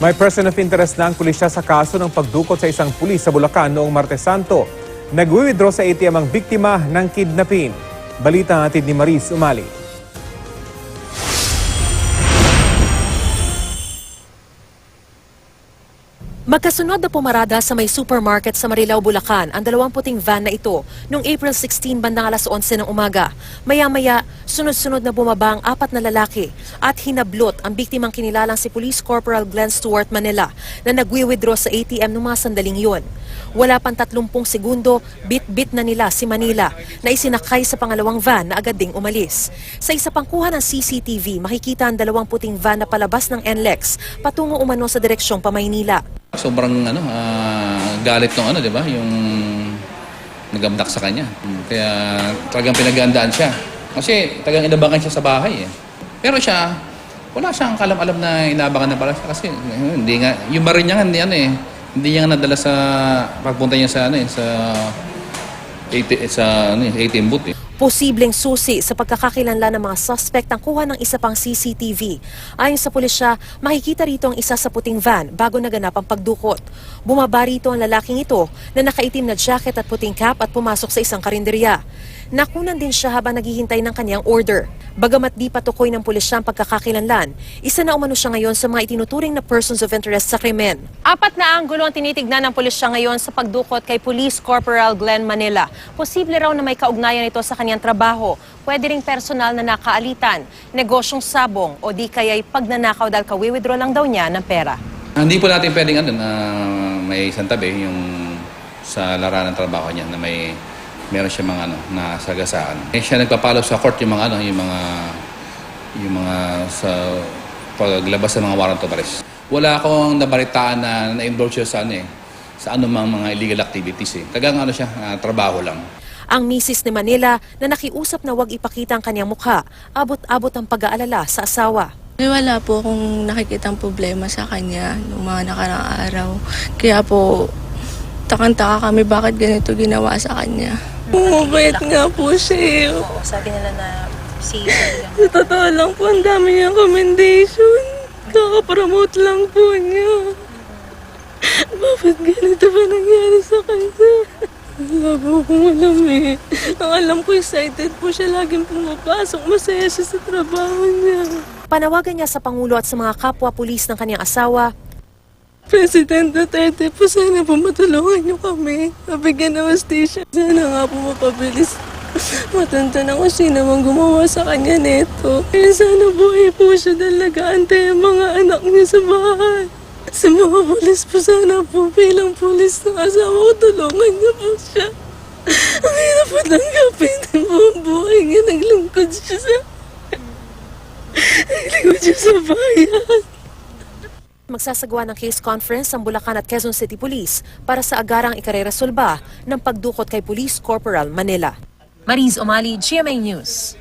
May person of interest na ang pulisya sa kaso ng pagdukot sa isang pulis sa Bulacan noong Martes Santo. Nag-withdraw sa ATM ang biktima ng kidnaping. Balita natin ni Maris Umali. Magkasunod na pumarada sa may supermarket sa Marilao, Bulacan ang 20 puting van na ito noong April 16 bandang alas 11 ng umaga. Maya-maya, sunod-sunod na bumaba ang 4 na lalaki at hinablot ang biktimang kinilalang si Police Corporal Glenn Stuart Manila na nagwi-withdraw sa ATM noong mga sandaling yon. Wala pang 30 segundo, bit-bit na nila si Manila na isinakay sa pangalawang van na agad ding umalis. Sa isa pang kuha ng CCTV, makikita ang 20 puting van na palabas ng NLEX patungo umano sa direksyong Pamaynila. Sobrang galit ng di ba? Yung nagamdak sa kanya. Kaya talagang pinagandaan siya. Kasi talagang inabangan siya sa bahay eh. Pero siya, wala siyang kalam-alam na inabangan na pala siya kasi hindi nga yung baril niya hindi niya nadala sa pagpunta niya sa ATM booth eh. Posibleng susi sa pagkakakilanlan ng mga suspect ang kuha ng isa pang CCTV. Ayon sa pulisya, makikita rito ang isa sa puting van bago naganap ang pagdukot. Bumaba rito ang lalaking ito na nakaitim na jacket at puting cap at pumasok sa isang karinderya. Nakunan din siya habang naghihintay ng kanyang order. Bagamat di patukoy ng pulisya ang pagkakakilanlan, isa na umano siya ngayon sa mga itinuturing na persons of interest sa krimen. 4 na anggulo ang tinitignan ng pulisya ngayon sa pagdukot kay Police Corporal Glenn Manila. Posible raw na may kaugnayan ito sa kanyang trabaho. Pwede ring personal na nakaalitan, negosyong sabong o di kaya'y pagnanakaw dahil kawi-withdraw lang daw niya ng pera. Hindi po natin pwedeng may isang tabi yung sa larangan ng trabaho niya na meron siya mga nasagasaan. Siya nagpapalo sa court yung mga sa paglabas ng mga warrant of arrest. Wala akong nabalitaan na na-involve siya sa anumang mga illegal activities eh. Tagang siya, trabaho lang. Ang misis ni Manila na nakiusap na huwag ipakita ang kanyang mukha, abot-abot ang pag-aalala sa asawa. Wala po akong nakikitang problema sa kanya noong mga nakaraang araw. Kaya po, takang-taka kami bakit ganito ginawa sa kanya. Mabait nga po siya. Oo, sabi nila na si Sa totoo lang po, ang dami niyang commendation. Kaka-promote lang po niya. Bakit ganito ba nangyari sa kanya? Wala po akong alam eh. Ang alam ko, excited po siya. Laging pumapasok. Masaya siya sa trabaho niya. Panawagan niya sa Pangulo at sa mga kapwa-pulis ng kanyang asawa. President Duterte po, sana po matulungan niyo kami. Mabigyan ng station. Sana nga po mapabilis. Matanda na kung sino mang gumawa sa kanya neto. Kaya sana buhay po siya talaga. Antay ang mga anak niya sa bahay. Sa mga pulis po, sana po bilang pulis ng asawa ko, tulungan niyo po siya. Ang hirap po tanggapin ng buong buhay niya. Naglingkod siya sa bayan. Magsasagawa ng case conference ang Bulacan at Quezon City Police para sa agarang ikareresolba ng pagdukot kay Police Corporal Manila. Maris Umali, GMA News.